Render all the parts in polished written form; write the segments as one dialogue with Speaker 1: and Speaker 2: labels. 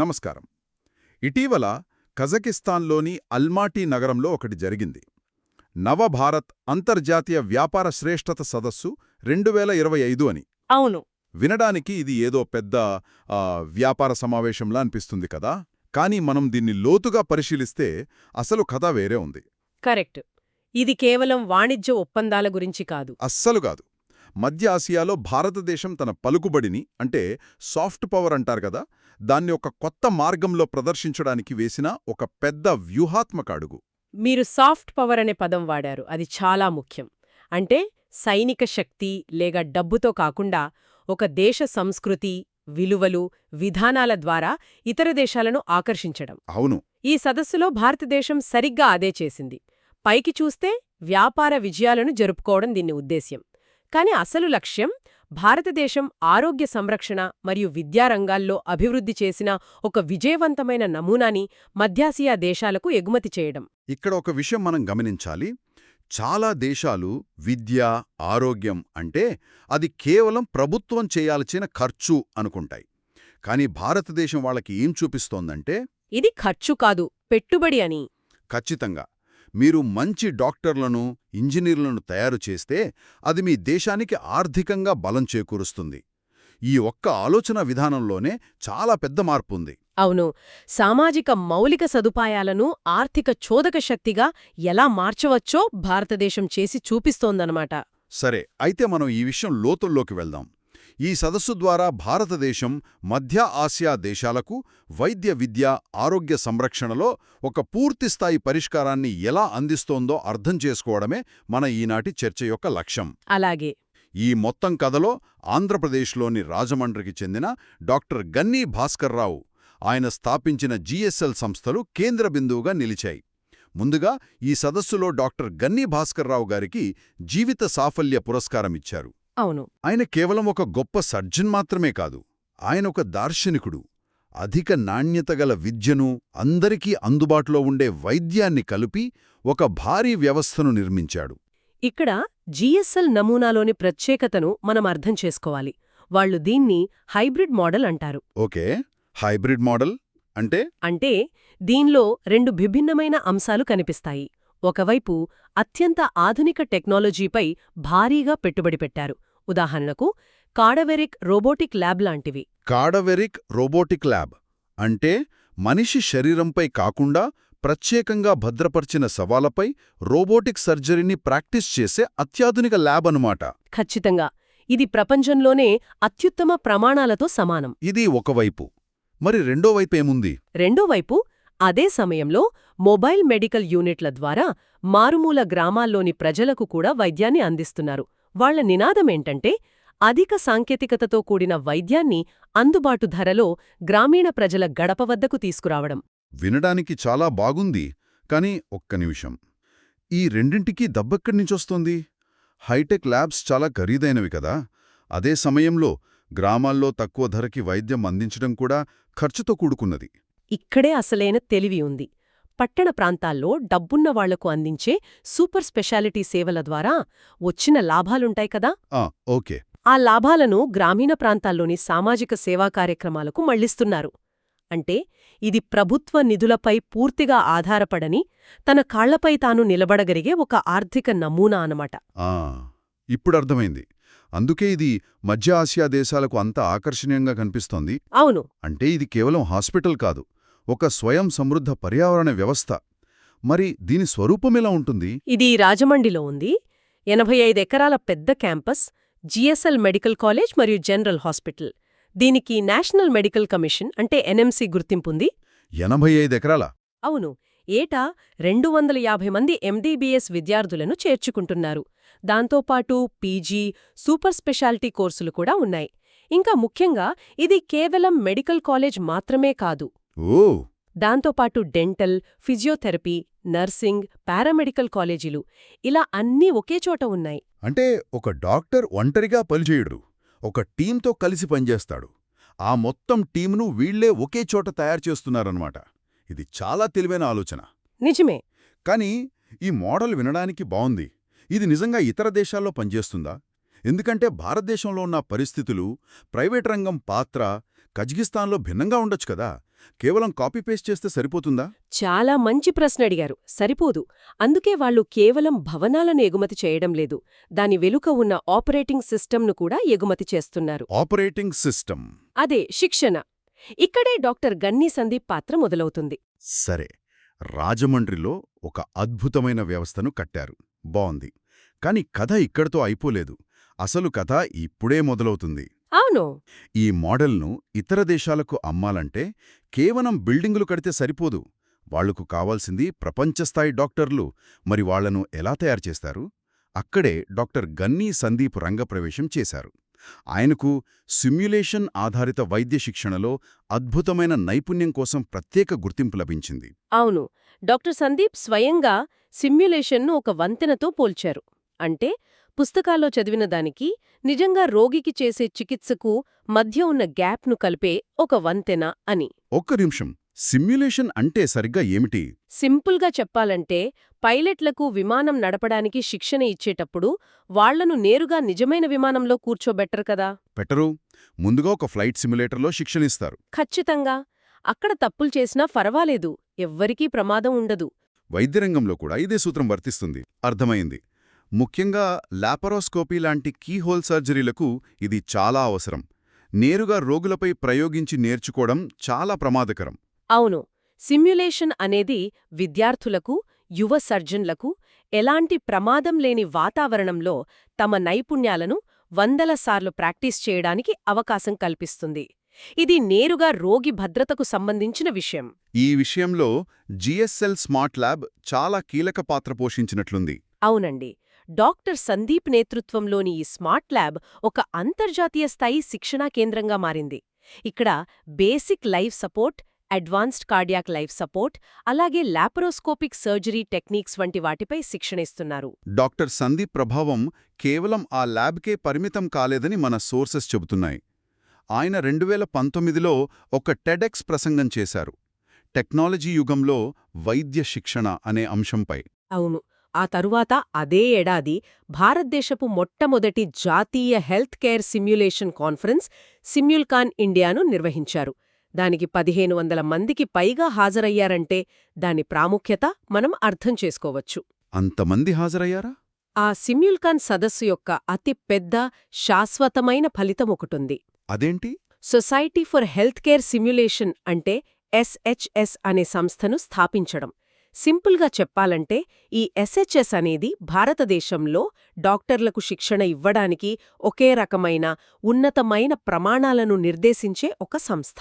Speaker 1: నమస్కారం. ఇటీవల కజకిస్తాన్లోని అల్మాటీ నగరంలో ఒకటి జరిగింది. నవభారత్ అంతర్జాతీయ వ్యాపార శ్రేష్ఠత సదస్సు 2025 అని.
Speaker 2: అవును.
Speaker 1: వినడానికి ఇది ఏదో పెద్ద వ్యాపార సమావేశంలా అనిపిస్తుంది కదా. కానీ మనం దీన్ని లోతుగా పరిశీలిస్తే అసలు కథ వేరే ఉంది.
Speaker 2: కరెక్ట్. ఇది కేవలం వాణిజ్య ఒప్పందాల గురించి కాదు.
Speaker 1: అస్సలు కాదు. మధ్య ఆసియాలో భారతదేశం తన పలుకుబడిని, అంటే సాఫ్ట్ పవర్ అంటారు కదా, దాన్ని ఒక కొత్త మార్గంలో ప్రదర్శించడానికి వేసిన ఒక పెద్ద వ్యూహాత్మక అడుగు.
Speaker 2: మీరు సాఫ్ట్ పవర్ అనే పదం వాడారు. అది చాలా ముఖ్యం. అంటే సైనిక శక్తి లేక డబ్బుతో కాకుండా ఒక దేశ సంస్కృతి, విలువలు, విధానాల ద్వారా ఇతర దేశాలను ఆకర్షించడం.
Speaker 1: అవును.
Speaker 2: ఈ సదస్సులో భారతదేశం సరిగ్గా అదే చేసింది. పైకి చూస్తే వ్యాపార విజయాలను జరుపుకోవడం దీని ఉద్దేశ్యం. కాని అసలు లక్ష్యం భారతదేశం ఆరోగ్య సంరక్షణ మరియు విద్యారంగాల్లో అభివృద్ధి చేసిన ఒక విజయవంతమైన నమూనాని మధ్యాసియా దేశాలకు ఎగుమతి చేయడం.
Speaker 1: ఇక్కడ ఒక విషయం మనం గమనించాలి. చాలా దేశాలు విద్య, ఆరోగ్యం అంటే అది కేవలం ప్రభుత్వం చేయాల్సిన ఖర్చు అనుకుంటాయి. కానీ భారతదేశం వాళ్ళకి ఏం చూపిస్తోందంటే
Speaker 2: ఇది ఖర్చు కాదు, పెట్టుబడి అని.
Speaker 1: ఖచ్చితంగా. మీరు మంచి డాక్టర్లను, ఇంజనీర్లను తయారు చేస్తే అది మీ దేశానికి ఆర్థికంగా బలం చేకూరుస్తుంది. ఈ ఒక్క ఆలోచన విధానంలోనే చాలా పెద్ద మార్పుంది.
Speaker 2: అవును. సామాజిక మౌలిక సదుపాయాలను ఆర్థిక చోదక శక్తిగా ఎలా మార్చవచ్చో భారతదేశం చేసి చూపిస్తోందన్నమాట.
Speaker 1: సరే, అయితే మనం ఈ విషయం లోతుల్లోకి వెళ్దాం. ఈ సదస్సు ద్వారా భారతదేశం మధ్య ఆసియా దేశాలకు వైద్య విద్య, ఆరోగ్య సంరక్షణలో ఒక పూర్తిస్థాయి పరిష్కారాన్ని ఎలా అందిస్తోందో అర్థం చేసుకోవడమే మన ఈనాటి చర్చ యొక్క లక్ష్యం.
Speaker 2: అలాగే.
Speaker 1: ఈ మొత్తం కథలో ఆంధ్రప్రదేశ్లోని రాజమండ్రికి చెందిన డాక్టర్ గన్నీ భాస్కర్రావు, ఆయన స్థాపించిన జీఎస్ఎల్ సంస్థలు కేంద్ర బిందువుగా నిలిచాయి. ముందుగా ఈ సదస్సులో డాక్టర్ గన్నీ భాస్కర్రావు గారికి జీవిత సాఫల్య పురస్కారమిచ్చారు.
Speaker 2: అవును.
Speaker 1: ఆయన కేవలం ఒక గొప్ప సర్జన్ మాత్రమే కాదు, ఆయన ఒక దార్శనికుడు. అధిక నాణ్యతగల విద్యను, అందరికీ అందుబాటులో ఉండే వైద్యాన్ని కలిపి ఒక భారీ వ్యవస్థను నిర్మించాడు.
Speaker 2: ఇక్కడ జీఎస్ఎల్ నమూనాలోని ప్రత్యేకతను మనం అర్థం చేసుకోవాలి. వాళ్లు దీన్ని హైబ్రిడ్ మోడల్ అంటారు.
Speaker 1: ఓకే, హైబ్రిడ్ మోడల్ అంటే
Speaker 2: దీనిలో రెండు విభిన్నమైన అంశాలు కనిపిస్తాయి. ఒకవైపు అత్యంత ఆధునిక టెక్నాలజీపై భారీగా పెట్టుబడి పెట్టారు. ఉదాహరణకు కాడవెరిక్ రోబోటిక్ ల్యాబ్ లాంటివి.
Speaker 1: కాడవెరిక్ రోబోటిక్ ల్యాబ్ అంటే మనిషి శరీరంపై కాకుండా ప్రత్యేకంగా భద్రపర్చిన సవాలపై రోబోటిక్ సర్జరీని ప్రాక్టీస్ చేసే అత్యాధునిక ల్యాబ్ అనుమాట.
Speaker 2: ఖచ్చితంగా. ఇది ప్రపంచంలోనే అత్యుత్తమ ప్రమాణాలతో సమానం.
Speaker 1: ఇది ఒకవైపు. మరి రెండో వైపేముంది?
Speaker 2: రెండోవైపు అదే సమయంలో మొబైల్ మెడికల్ యూనిట్ల ద్వారా మారుమూల గ్రామాల్లోని ప్రజలకు కూడా వైద్యాన్ని అందిస్తున్నారు. వాళ్ల నినాదమేంటంటే అధిక సాంకేతికతతో కూడిన వైద్యాన్ని అందుబాటు ధరలో గ్రామీణ ప్రజల గడప వద్దకు తీసుకురావడం.
Speaker 1: వినడానికి చాలా బాగుంది. కానీ ఒక్క నిమిషం, ఈ రెండింటికీ దబ్బెక్కడ్నించొస్తోంది? హైటెక్ ల్యాబ్స్ చాలా ఖరీదైనవి కదా. అదే సమయంలో గ్రామాల్లో తక్కువ ధరకి వైద్యం అందించడం కూడా ఖర్చుతో కూడుకున్నది.
Speaker 2: ఇక్కడే అసలైన తెలివి ఉంది. పట్టణ ప్రాంతాల్లో డబ్బున్న వాళ్లకు అందించే సూపర్ స్పెషాలిటీ సేవల ద్వారా వచ్చిన లాభాలుంటాయి కదా.
Speaker 1: ఓకే.
Speaker 2: ఆ లాభాలను గ్రామీణ ప్రాంతాల్లోని సామాజిక సేవా కార్యక్రమాలకు మళ్లిస్తున్నారు. అంటే ఇది ప్రభుత్వ నిధులపై పూర్తిగా ఆధారపడని, తన కాళ్లపై తాను నిలబడగలిగే ఒక ఆర్థిక నమూనా అన్నమాట.
Speaker 1: ఇప్పుడర్థమైంది. అందుకే ఇది మధ్య ఆసియా దేశాలకు అంత ఆకర్షణీయంగా కనిపిస్తోంది.
Speaker 2: అవును.
Speaker 1: అంటే ఇది కేవలం హాస్పిటల్ కాదు, ఒక స్వయం సమృద్ధ పర్యావరణ వ్యవస్థ. మరి దీని స్వరూపమెలా ఉంటుంది?
Speaker 2: ఇది రాజమండ్రిలో ఉంది. 85 ఎకరాల పెద్ద క్యాంపస్, జీఎస్ఎల్ మెడికల్ కాలేజ్ మరియు జనరల్ హాస్పిటల్. దీనికి నేషనల్ మెడికల్ కమిషన్ అంటే ఎన్ఎంసీ గుర్తింపుంది.
Speaker 1: 85 ఎకరాల?
Speaker 2: అవును. ఏటా 250 మంది ఎండీబీఎస్ విద్యార్థులను చేర్చుకుంటున్నారు. దాంతోపాటు పీజీ, సూపర్ స్పెషాలిటీ కోర్సులు కూడా ఉన్నాయి. ఇంకా ముఖ్యంగా ఇది కేవలం మెడికల్ కాలేజ్ మాత్రమే కాదు. దాంతోపాటు డెంటల్, ఫిజియోథెరపీ, నర్సింగ్, పారామెడికల్ కాలేజీలు ఇలా అన్నీ ఒకే చోట ఉన్నాయి.
Speaker 1: అంటే ఒక డాక్టర్ ఒంటరిగా పనిచేయడు, ఒక టీంతో కలిసి పనిచేస్తాడు. ఆ మొత్తం టీంను వీళ్లే ఒకే చోట తయారు చేస్తున్నారన్నమాట. ఇది చాలా తెలివైన ఆలోచన.
Speaker 2: నిజమే.
Speaker 1: కానీ ఈ మోడల్ వినడానికి బావుంది. ఇది నిజంగా ఇతర దేశాల్లో పనిచేస్తుందా? ఎందుకంటే భారతదేశంలో ఉన్న పరిస్థితులు, ప్రైవేట్ రంగం పాత్ర కజకిస్తాన్లో భిన్నంగా ఉండొచ్చు కదా. కేవలం కాపీ పేస్ట్ చేస్తే సరిపోతుందా?
Speaker 2: చాలా మంచి ప్రశ్న అడిగారు. సరిపోదు. అందుకే వాళ్ళు కేవలం భవనాలను ఎగుమతి చేయడం లేదు, దాని వెనుక ఉన్న ఆపరేటింగ్ సిస్టమ్ను కూడా ఎగుమతి చేస్తున్నారు.
Speaker 1: Operating system.
Speaker 2: అదే శిక్షణ. ఇక్కడే డాక్టర్ గన్నీ సందీప్ పాత్ర మొదలవుతుంది.
Speaker 1: సరే, రాజమండ్రిలో ఒక అద్భుతమైన వ్యవస్థను కట్టారు. బావుంది. కాని కథ ఇక్కడితో అయిపోలేదు. అసలు కథ ఇప్పుడే మొదలవుతుంది.
Speaker 2: అవును.
Speaker 1: ఈ మోడల్ను ఇతర దేశాలకు అమ్మాలంటే కేవలం బిల్డింగులు కడితే సరిపోదు. వాళ్లకు కావాల్సింది ప్రపంచస్థాయి డాక్టర్లు. మరి వాళ్లను ఎలా తయారు చేస్తారు? అక్కడే డాక్టర్ గన్నీ సందీప్ రంగప్రవేశం చేశారు. ఆయనకు సిమ్యులేషన్ ఆధారిత వైద్య శిక్షణలో అద్భుతమైన నైపుణ్యం కోసం ప్రత్యేక గుర్తింపు లభించింది.
Speaker 2: అవును. డాక్టర్ సందీప్ స్వయంగా సిమ్యులేషన్ను ఒక వంతెనతో పోల్చారు. అంటే పుస్తకాల్లో చదివిన దానికి, నిజంగా రోగికి చేసే చికిత్సకు మధ్య ఉన్న గ్యాప్ను కలిపే ఒక వంతెన అని.
Speaker 1: ఒక్క నిమిషం, సిమ్యులేషన్ అంటే సరిగ్గా ఏమిటి?
Speaker 2: సింపుల్గా చెప్పాలంటే, పైలట్లకు విమానం నడపడానికి శిక్షణ ఇచ్చేటప్పుడు వాళ్లను నేరుగా నిజమైన విమానంలో కూర్చోబెట్టరు కదా.
Speaker 1: పెట్టరు. ముందుగా ఒక ఫ్లైట్ సిమ్యులేటర్లో శిక్షణిస్తారు.
Speaker 2: ఖచ్చితంగా. అక్కడ తప్పులు చేసినా పర్వాలేదు, ఎవ్వరికీ ప్రమాదం ఉండదు.
Speaker 1: వైద్యరంగంలో కూడా ఇదే సూత్రం వర్తిస్తుంది. అర్థమైంది. ముఖ్యంగా లాపరోస్కోపీ లాంటి కీహోల్ సర్జరీలకు ఇది చాలా అవసరం. నేరుగా రోగులపై ప్రయోగించి నేర్చుకోవడం చాలా ప్రమాదకరం.
Speaker 2: అవును. సిమ్యులేషన్ అనేది విద్యార్థులకు, యువ సర్జన్లకు ఎలాంటి ప్రమాదం లేని వాతావరణంలో తమ నైపుణ్యాలను వందల సార్లు ప్రాక్టీస్ చేయడానికి అవకాశం కల్పిస్తుంది. ఇది నేరుగా రోగి భద్రతకు సంబంధించిన విషయం.
Speaker 1: ఈ విషయంలో జిఎస్ఎల్ స్మార్ట్ ల్యాబ్ చాలా కీలక పాత్ర పోషించినట్లుంది.
Speaker 2: అవునండి. డాక్టర్ సందీప్ నేతృత్వంలోని ఈ స్మార్ట్ ల్యాబ్ ఒక అంతర్జాతీయ స్థాయి శిక్షణా కేంద్రంగా మారింది. ఇక్కడ basic life support, advanced cardiac life support, అలాగే లాపరోస్కోపిక్ సర్జరీ టెక్నిక్స్ వంటి వాటిపై శిక్షణిస్తున్నారు.
Speaker 1: డాక్టర్ సందీప్ ప్రభావం కేవలం ఆ ల్యాబ్కే పరిమితం కాలేదని మన సోర్సెస్ చెబుతున్నాయి. ఆయన 2019లో ఒక టెడెక్స్ ప్రసంగం చేశారు. టెక్నాలజీ యుగంలో వైద్య శిక్షణ అనే అంశంపై.
Speaker 2: అవును. ఆ తరువాత అదే ఏడాది భారతదేశపు మొట్టమొదటి జాతీయ హెల్త్ కేర్ సిమ్యులేషన్ కాన్ఫరెన్స్ సిమ్యుల్కాన్ ఇండియాను నిర్వహించారు. దానికి 1500 మందికి పైగా హాజరయ్యారంటే దాని ప్రాముఖ్యత మనం అర్థం చేసుకోవచ్చు.
Speaker 1: అంతమంది హాజరయ్యారా?
Speaker 2: ఆ సిమ్యుల్కాన్ సదస్సు యొక్క అతి పెద్ద, శాశ్వతమైన ఫలితమొకటుంది.
Speaker 1: అదేంటి?
Speaker 2: Society for health care simulation అంటే SHS అనే సంస్థను స్థాపించడం. సింపుల్గా చెప్పాలంటే ఈ SHS అనేది భారతదేశంలో డాక్టర్లకు శిక్షణ ఇవ్వడానికి ఒకే రకమైన, ఉన్నతమైన ప్రమాణాలను నిర్దేశించే ఒక సంస్థ.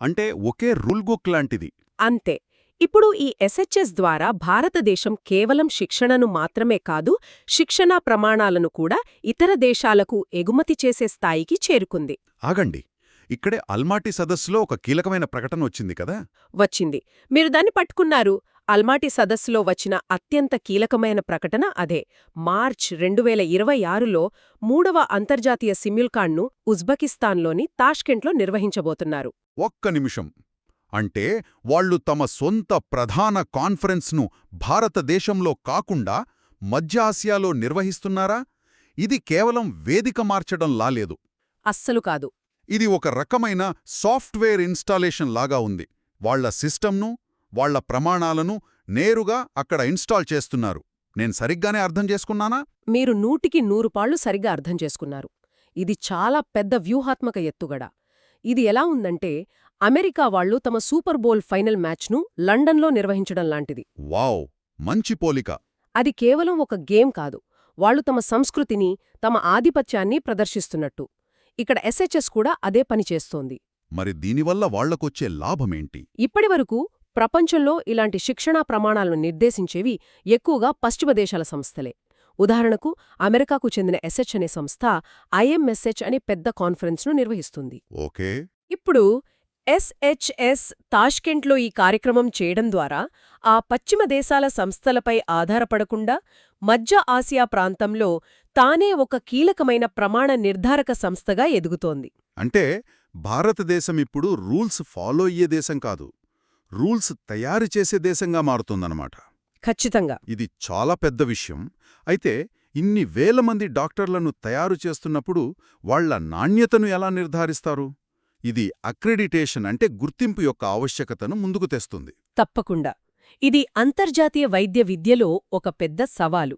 Speaker 1: అంటే ఒకే రూల్ బుక్ లాంటిది.
Speaker 2: అంతే. ఇప్పుడు ఈ SHS ద్వారా భారతదేశం కేవలం శిక్షణను మాత్రమే కాదు, శిక్షణా ప్రమాణాలను కూడా ఇతర దేశాలకు ఎగుమతి చేసే స్థాయికి చేరుకుంది.
Speaker 1: ఆగండి, ఇక్కడే అల్మాటీ సదస్సులో ఒక కీలకమైన ప్రకటన వచ్చింది కదా?
Speaker 2: వచ్చింది. మీరు దాన్ని పట్టుకున్నారు. అల్మాటీ సదస్సులో వచ్చిన అత్యంత కీలకమైన ప్రకటన అదే. మార్చ్ 2026లో 3వ అంతర్జాతీయ సిమ్యుల్కాన్ను ఉజ్బెకిస్తాన్లోని తాష్కెంట్లో నిర్వహించబోతున్నారు.
Speaker 1: ఒక్క నిమిషం. అంటే వాళ్లు తమ సొంత ప్రధాన కాన్ఫరెన్స్ను భారతదేశంలో కాకుండా మధ్య ఆసియాలో నిర్వహిస్తున్నారా? ఇది కేవలం వేదిక మార్చడం లాలేదు.
Speaker 2: అస్సలు కాదు.
Speaker 1: ఇది ఒక రకమైన సాఫ్ట్వేర్ ఇన్స్టాలేషన్ లాగా ఉంది. వాళ్ల సిస్టమ్ను, వాళ్ల ప్రమాణాలను నేరుగా అక్కడ ఇన్స్టాల్ చేస్తున్నారు. నేను సరిగ్గానే అర్థం చేసుకున్నానా?
Speaker 2: మీరు 100కి 100 పాళ్లు సరిగ్గా అర్థం చేసుకున్నారు. ఇది చాలా పెద్ద వ్యూహాత్మక ఎత్తుగడ. ఇది ఎలా ఉందంటే, అమెరికా వాళ్లు తమ సూపర్ బౌల్ ఫైనల్ మ్యాచ్ను లండన్లో నిర్వహించడం లాంటిది.
Speaker 1: వావ్, మంచి పోలిక.
Speaker 2: అది కేవలం ఒక గేమ్ కాదు. వాళ్లు తమ సంస్కృతిని, తమ ఆధిపత్యాన్ని ప్రదర్శిస్తున్నట్టు. ఇక్కడ SHS కూడా అదే పని చేస్తోంది.
Speaker 1: మరి దీనివల్ల వాళ్లకొచ్చే లాభమేంటి?
Speaker 2: ఇప్పటివరకు ప్రపంచంలో ఇలాంటి శిక్షణా ప్రమాణాలను నిర్దేశించేవి ఎక్కువగా పశ్చిమ దేశాల సంస్థలే. ఉదాహరణకు అమెరికాకు చెందిన SH అనే సంస్థ IMSH అనే పెద్ద కాన్ఫరెన్స్ను నిర్వహిస్తుంది.
Speaker 1: ఓకే.
Speaker 2: ఇప్పుడు SHS తాష్కెంట్లో ఈ కార్యక్రమం చేయడం ద్వారా ఆ పశ్చిమ దేశాల సంస్థలపై ఆధారపడకుండా మధ్య ఆసియా ప్రాంతంలో తానే ఒక కీలకమైన ప్రమాణ నిర్ధారక సంస్థగా ఎదుగుతోంది.
Speaker 1: అంటే భారతదేశం ఇప్పుడు రూల్స్ ఫాలో అయ్యే దేశం కాదు, రూల్స్ తయారు చేసే దేశంగా మారుతుందన్నమాట.
Speaker 2: ఖచ్చితంగా.
Speaker 1: ఇది చాలా పెద్ద విషయం. అయితే ఇన్ని వేల మంది డాక్టర్లను తయారు చేస్తున్నప్పుడు వాళ్ల నాణ్యతను ఎలా నిర్ధారిస్తారు? ఇది అక్రెడిటేషన్ అంటే గుర్తింపు యొక్క ఆవశ్యకతను ముందుకు తెస్తుంది.
Speaker 2: తప్పకుండా. ఇది అంతర్జాతీయ వైద్య విద్యలో ఒక పెద్ద సవాలు.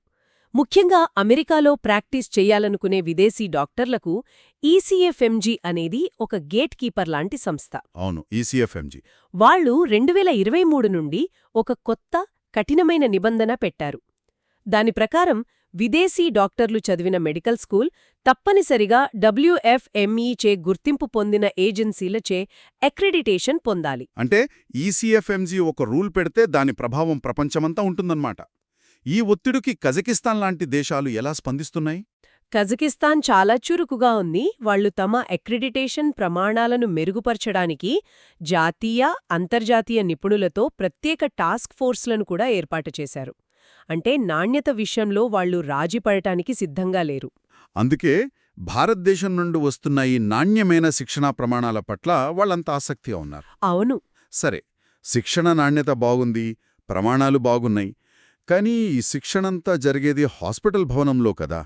Speaker 2: ముఖ్యంగా అమెరికాలో ప్రాక్టీస్ చెయ్యాలనుకునే విదేశీ డాక్టర్లకు ఈసీఎఫ్ఎంజీ అనేది ఒక గేట్ కీపర్ లాంటి సంస్థ.
Speaker 1: అవును, ఈసీఎఫ్ఎంజీ.
Speaker 2: వాళ్ళు 2023 నుండి ఒక కొత్త, కఠినమైన నిబంధన పెట్టారు. దాని ప్రకారం విదేశీ డాక్టర్లు చదివిన మెడికల్ స్కూల్ తప్పనిసరిగా WFME చే గుర్తింపు పొందిన ఏజెన్సీలచే అక్రెడిటేషన్ పొందాలి.
Speaker 1: అంటే ఈసీఎఫ్ఎంజీ ఒక రూల్ పెడితే దాని ప్రభావం ప్రపంచమంతా ఉంటుందన్నమాట. ఈ ఒత్తిడికి కజకిస్తాన్ లాంటి దేశాలు ఎలా స్పందిస్తున్నాయి?
Speaker 2: కజకిస్తాన్ చాలా చురుకుగా ఉంది. వాళ్లు తమ అక్రిడిటేషన్ ప్రమాణాలను మెరుగుపరచడానికి జాతీయ, అంతర్జాతీయ నిపుణులతో ప్రత్యేక టాస్క్ ఫోర్స్లను కూడా ఏర్పాటు చేశారు. అంటే నాణ్యత విషయంలో వాళ్లు రాజీపడటానికి సిద్ధంగా లేరు.
Speaker 1: అందుకే భారతదేశం నుండి వస్తున్న ఈ నాణ్యమైన శిక్షణా ప్రమాణాల పట్ల వాళ్ళంత ఆసక్తిగా ఉన్నారు.
Speaker 2: అవును.
Speaker 1: సరే, శిక్షణ నాణ్యత బాగుంది, ప్రమాణాలు బాగున్నాయి. కానీ ఈ శిక్షణంతా జరిగేది హాస్పిటల్ భవనంలో కదా.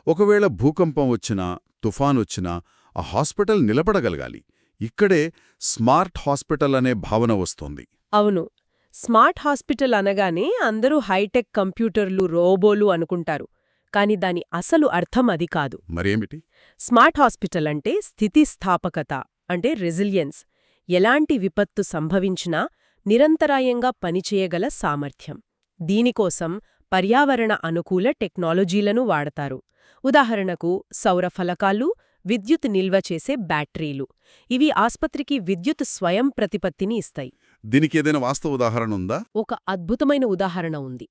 Speaker 1: ఒకవేళ భూకంపం వచ్చినా, తుఫానొచ్చినా ఆ హాస్పిటల్ నిలబడగలగాలి. ఇక్కడే స్మార్ట్ హాస్పిటల్ అనే భావన వస్తోంది.
Speaker 2: అవును. స్మార్ట్ హాస్పిటల్ అనగానే అందరూ హైటెక్ కంప్యూటర్లు, రోబోలు అనుకుంటారు. కాని దాని అసలు అర్థం అది కాదు.
Speaker 1: మరేమిటి?
Speaker 2: స్మార్ట్ హాస్పిటల్ అంటే స్థితిస్థాపకత, అంటే రెసిలియన్స్. ఎలాంటి విపత్తు సంభవించినా నిరంతరాయంగా పనిచేయగల సామర్థ్యం. దీనికోసం పర్యావరణ అనుకూల టెక్నాలజీలను వాడతారు. ఉదాహరణకు సౌర ఫలకాలు, విద్యుత్ నిల్వ చేసే బ్యాటరీలు. ఇవి ఆస్పత్రికి విద్యుత్ స్వయం ప్రతిపత్తిని ఇస్తాయి.
Speaker 1: దీనికేదైనా వాస్తవ ఉదాహరణ ఉందా?
Speaker 2: ఒక అద్భుతమైన ఉదాహరణ ఉంది.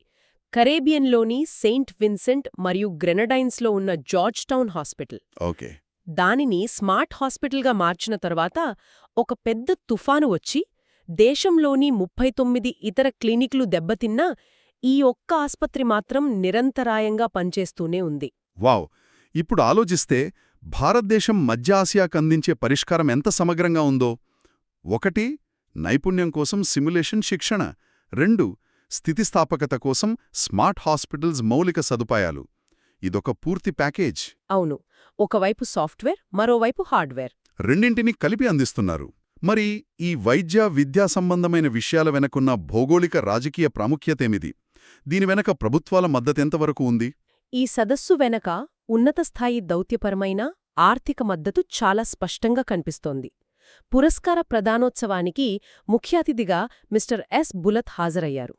Speaker 2: కరేబియన్లోని సెయింట్ విన్సెంట్ మరియు గ్రెనడైన్స్లో ఉన్న జార్జ్ టౌన్ హాస్పిటల్.
Speaker 1: ఓకే.
Speaker 2: దానిని స్మార్ట్ హాస్పిటల్గా మార్చిన తర్వాత ఒక పెద్ద తుఫాను వచ్చి దేశంలోని 39 ఇతర క్లినిక్లు దెబ్బతిన్నా ఈ ఒక్క ఆస్పత్రి మాత్రం నిరంతరాయంగా పనిచేస్తూనే ఉంది.
Speaker 1: వావ్! ఇప్పుడు ఆలోచిస్తే భారతదేశం మధ్య ఆసియాకు అందించే పరిష్కారం ఎంత సమగ్రంగా ఉందో. 1 నైపుణ్యం కోసం సిమ్యులేషన్ శిక్షణ, 2 స్థితిస్థాపకత కోసం స్మార్ట్ హాస్పిటల్స్ మౌలిక సదుపాయాలు. ఇదొక పూర్తి ప్యాకేజ్.
Speaker 2: అవును. ఒకవైపు సాఫ్ట్వేర్, మరోవైపు హార్డ్వేర్.
Speaker 1: రెండింటినీ కలిపి అందిస్తున్నారు. మరి ఈ వైద్య విద్యా సంబంధమైన విషయాల వెనకున్న భౌగోళిక రాజకీయ ప్రాముఖ్యతేమిది? దీని వెనక ప్రభుత్వాల మద్దతెంతవరకు ఉంది?
Speaker 2: ఈ సదస్సు వెనక ఉన్నతస్థాయి దౌత్యపరమైన ఆర్థిక మద్దతు చాలా స్పష్టంగా కనిపిస్తోంది. పురస్కార ప్రదానోత్సవానికి ముఖ్య అతిథిగా మిస్టర్ ఎస్ బులత్ హాజరయ్యారు.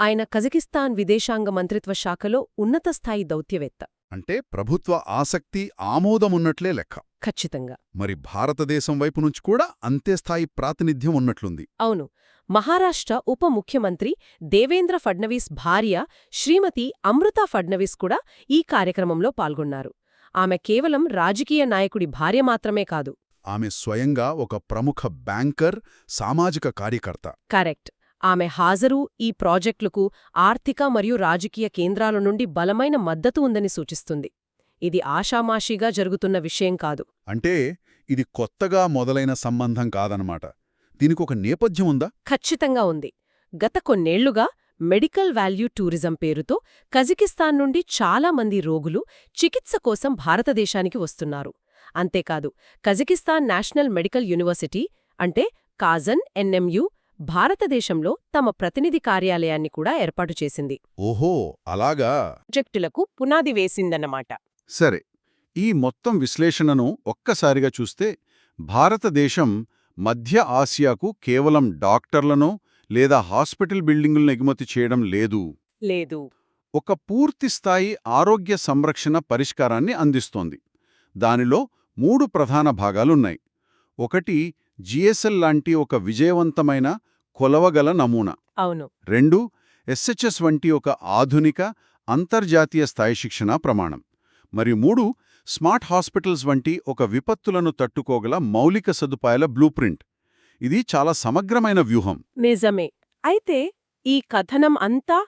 Speaker 2: ఆయన కజకిస్తాన్ విదేశాంగ మంత్రిత్వ శాఖలో ఉన్నతస్థాయి దౌత్యవేత్త.
Speaker 1: అంటే ప్రభుత్వ ఆసక్తి, ఆమోదమున్నట్లే లెక్క.
Speaker 2: ఖచ్చితంగా.
Speaker 1: మరి భారతదేశం వైపు నుంచి కూడా అంతే స్థాయి ప్రాతినిధ్యం ఉన్నట్లుంది.
Speaker 2: అవును. మహారాష్ట్ర ఉప ముఖ్యమంత్రి దేవేంద్ర ఫడ్నవీస్ భార్య శ్రీమతి అమృతా ఫడ్నవీస్ కూడా ఈ కార్యక్రమంలో పాల్గొన్నారు. ఆమె కేవలం రాజకీయ నాయకుడి భార్య మాత్రమే కాదు.
Speaker 1: ఆమె స్వయంగా ఒక ప్రముఖ బ్యాంకర్, సామాజిక కార్యకర్త.
Speaker 2: కరెక్ట్. ఆమె హాజరు ఈ ప్రాజెక్టులకు ఆర్థిక మరియు రాజకీయ కేంద్రాల నుండి బలమైన మద్దతు ఉందని సూచిస్తుంది. ఇది ఆషామాషీగా జరుగుతున్న విషయం కాదు.
Speaker 1: అంటే ఇది కొత్తగా మొదలైన సంబంధం కాదనమాట. దీనికొక నేపథ్యం ఉందా?
Speaker 2: ఖచ్చితంగా ఉంది. గత కొన్నేళ్లుగా మెడికల్ వాల్యూ టూరిజం పేరుతో కజకిస్తాన్ నుండి చాలా మంది రోగులు చికిత్స కోసం భారతదేశానికి వస్తున్నారు. అంతేకాదు, కజకిస్తాన్ నేషనల్ మెడికల్ యూనివర్సిటీ అంటే కాజన్ NMU భారతదేశంలో తమ ప్రతినిధి కార్యాలయాన్ని కూడా ఏర్పాటు చేసింది.
Speaker 1: ఓహో, అలాగా.
Speaker 2: ప్రాజెక్టులకు పునాది వేసిందన్నమాట.
Speaker 1: సరే, ఈ మొత్తం విశ్లేషణను ఒక్కసారిగా చూస్తే భారతదేశం మధ్య ఆసియాకు కేవలం డాక్టర్లను లేదా హాస్పిటల్ బిల్డింగులను ఎగుమతి చేయడం లేదు. ఒక పూర్తిస్థాయి ఆరోగ్య సంరక్షణ పరిష్కారాన్ని అందిస్తోంది. దానిలో 3 ప్రధాన భాగాలున్నాయి. 1 GSL లాంటి ఒక విజయవంతమైన, కొలవగల నమూనా.
Speaker 2: అవును.
Speaker 1: 2 SHS వంటి ఒక ఆధునిక, అంతర్జాతీయ స్థాయి శిక్షణా ప్రమాణం. మరియు 3 స్మార్ట్ హాస్పిటల్స్ వంటి ఒక విపత్తులను తట్టుకోగల మౌలిక సదుపాయాల బ్లూప్రింట్. ఇది చాలా సమగ్రమైన వ్యూహం.
Speaker 2: నిజమే. అయితే ఈ కథనం అంతా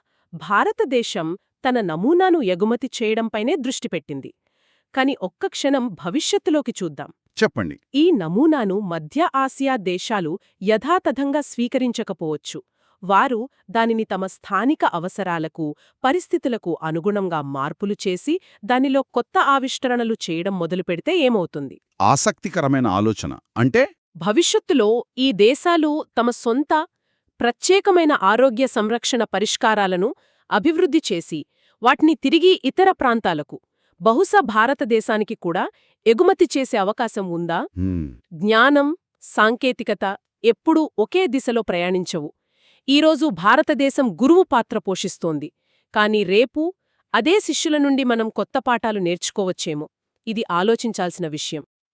Speaker 2: భారతదేశం తన నమూనాను ఎగుమతి చేయడంపైనే దృష్టి పెట్టింది. కాని ఒక్క క్షణం భవిష్యత్తులోకి చూద్దాం.
Speaker 1: చెప్పండి.
Speaker 2: ఈ నమూనాను మధ్య ఆసియా దేశాలు యథాతథంగా స్వీకరించకపోవచ్చు. వారు దానిని తమ స్థానిక అవసరాలకు, పరిస్థితులకు అనుగుణంగా మార్పులు చేసి దానిలో కొత్త ఆవిష్కరణలు చేయడం మొదలుపెడితే ఏమవుతుంది?
Speaker 1: ఆసక్తికరమైన ఆలోచన. అంటే
Speaker 2: భవిష్యత్తులో ఈ దేశాలు తమ సొంత ప్రత్యేకమైన ఆరోగ్య సంరక్షణ పరిష్కారాలను అభివృద్ధి చేసి వాటిని తిరిగి ఇతర ప్రాంతాలకు, బహుశా భారతదేశానికి కూడా ఎగుమతి చేసే అవకాశం ఉందా? జ్ఞానం, సాంకేతికత ఎప్పుడూ ఒకే దిశలో ప్రయాణించవు. ఈరోజు భారతదేశం గురువు పాత్ర పోషిస్తోంది. కాని రేపు అదే శిష్యుల నుండి మనం కొత్త పాఠాలు నేర్చుకోవచ్చేమో. ఇది ఆలోచించాల్సిన విషయం.